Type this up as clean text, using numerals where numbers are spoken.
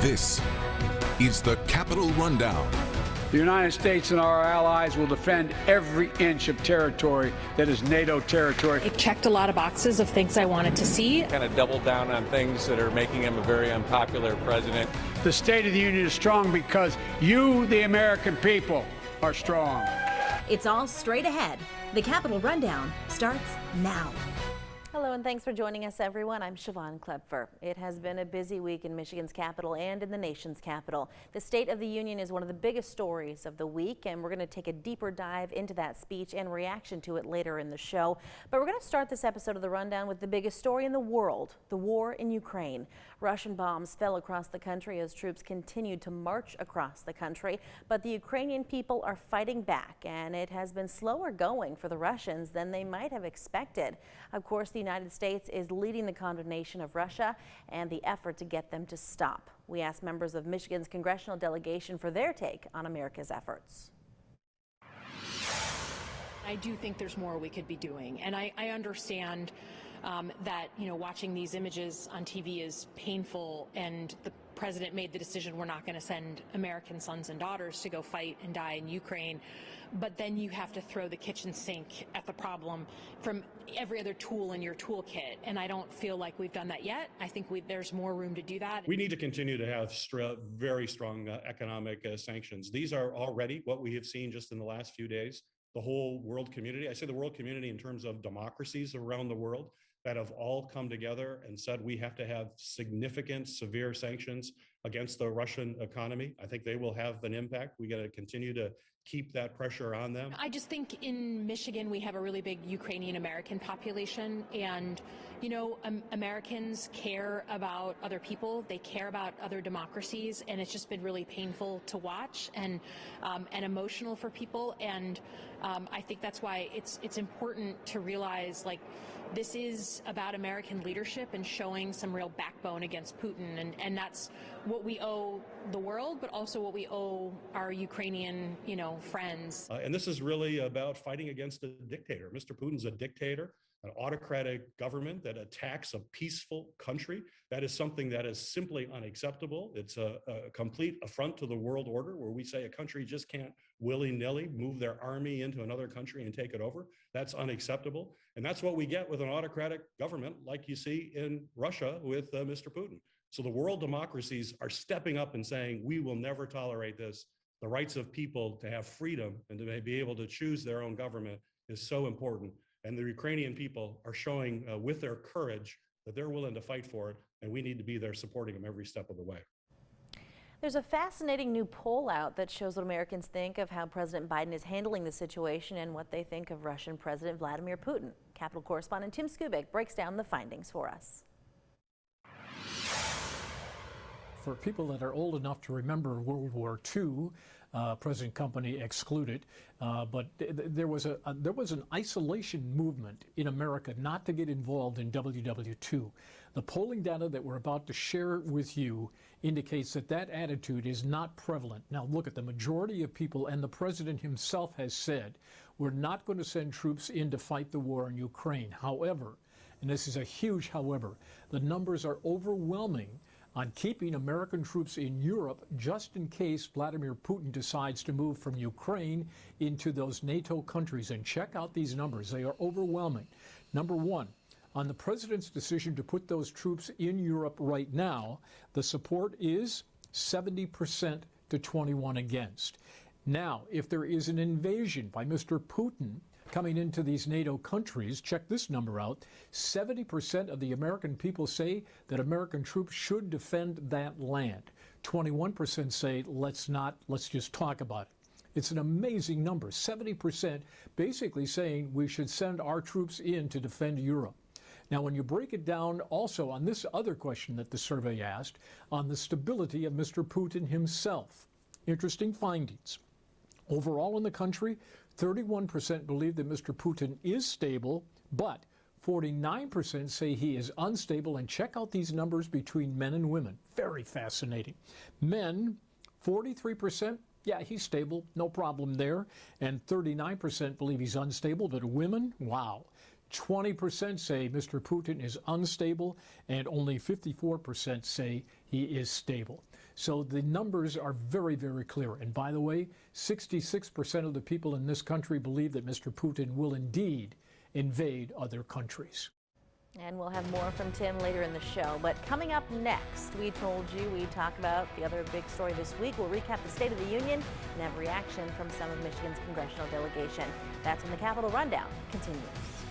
This is the Capitol Rundown. The United States and our allies will defend every inch of territory that is NATO territory. It checked a lot of boxes of things I wanted to see. Kind of doubled down on things that are making him a very unpopular president. The State of the Union is strong because you, the American people, are strong. It's all straight ahead. The Capitol Rundown starts now. Hello and thanks for joining us, everyone. I'm Siobhan Klepfer. It has been a busy week in Michigan's capital and in the nation's capital. The State of the Union is one of the biggest stories of the week, and we're going to take a deeper dive into that speech and reaction to it later in the show. But we're going to start this episode of the Rundown with the biggest story in the world, the war in Ukraine. Russian bombs fell across the country as troops continued to march across the country, but the Ukrainian people are fighting back, and it has been slower going for the Russians than they might have expected. Of course, the United States is leading the condemnation of Russia and the effort to get them to stop. We asked members of Michigan's congressional delegation for their take on America's efforts. I do think there's more we could be doing, and I understand that, you know, watching these images on TV is painful, and the president made the decision we're not going to send American sons and daughters to go fight and die in Ukraine. But then you have to throw the kitchen sink at the problem from every other tool in your toolkit, and I don't feel like we've done that yet. I think there's more room to do that. We need to continue to have very strong economic sanctions. These are already what we have seen just in the last few days. The whole world community, I say the world community in terms of democracies around the world, that have all come together and said we have to have significant, severe sanctions against the Russian economy. I think they will have an impact. We got to continue to keep that pressure on them. I just think in Michigan we have a really big Ukrainian American population, and you know, Americans care about other people, they care about other democracies, and it's just been really painful to watch and emotional for people. And I think that's why it's important to realize, like, this is about American leadership and showing some real backbone against Putin, and that's what we owe the world, but also what we owe our Ukrainian, you know, friends. And this is really about fighting against a dictator. Mr. Putin's a dictator, an autocratic government that attacks a peaceful country. That is something that is simply unacceptable. It's a complete affront to the world order, where we say a country just can't willy-nilly move their army into another country and take it over. That's unacceptable. And that's what we get with an autocratic government like you see in Russia with Mr. Putin. So the world democracies are stepping up and saying, we will never tolerate this. The rights of people to have freedom and to be able to choose their own government is so important. And the Ukrainian people are showing with their courage that they're willing to fight for it, and we need to be there supporting them every step of the way. There's a fascinating new poll out that shows what Americans think of how President Biden is handling the situation and what they think of Russian President Vladimir Putin. Capitol correspondent Tim Skubic breaks down the findings for us. For people that are old enough to remember World War II, present company excluded, but there was an isolation movement in America not to get involved in WW2. The polling data that we're about to share with you indicates that that attitude is not prevalent. Now look at the majority of people, and the president himself has said, we're not going to send troops in to fight the war in Ukraine. However, and this is a huge however, the numbers are overwhelming on keeping American troops in Europe just in case Vladimir Putin decides to move from Ukraine into those NATO countries. And check out these numbers. They are overwhelming. Number one, on the president's decision to put those troops in Europe right now, the support is 70% to 21 against. Now, if there is an invasion by Mr. Putin coming into these NATO countries, check this number out, 70% of the American people say that American troops should defend that land. 21% say let's just talk about it. It's an amazing number, 70% basically saying we should send our troops in to defend Europe. Now, when you break it down also on this other question that the survey asked, on the stability of Mr. Putin himself, interesting findings. Overall in the country, 31% believe that Mr. Putin is stable, but 49% say he is unstable. And check out these numbers between men and women. Very fascinating. Men, 43%, yeah, he's stable, no problem there. And 39% believe he's unstable. But women, wow. 20% say Mr. Putin is unstable, and only 54% say he is stable. So the numbers are very, very clear. And by the way, 66% of the people in this country believe that Mr. Putin will indeed invade other countries. And we'll have more from Tim later in the show. But coming up next, we told you we'd talk about the other big story this week. We'll recap the State of the Union and have reaction from some of Michigan's congressional delegation. That's when the Capitol Rundown continues.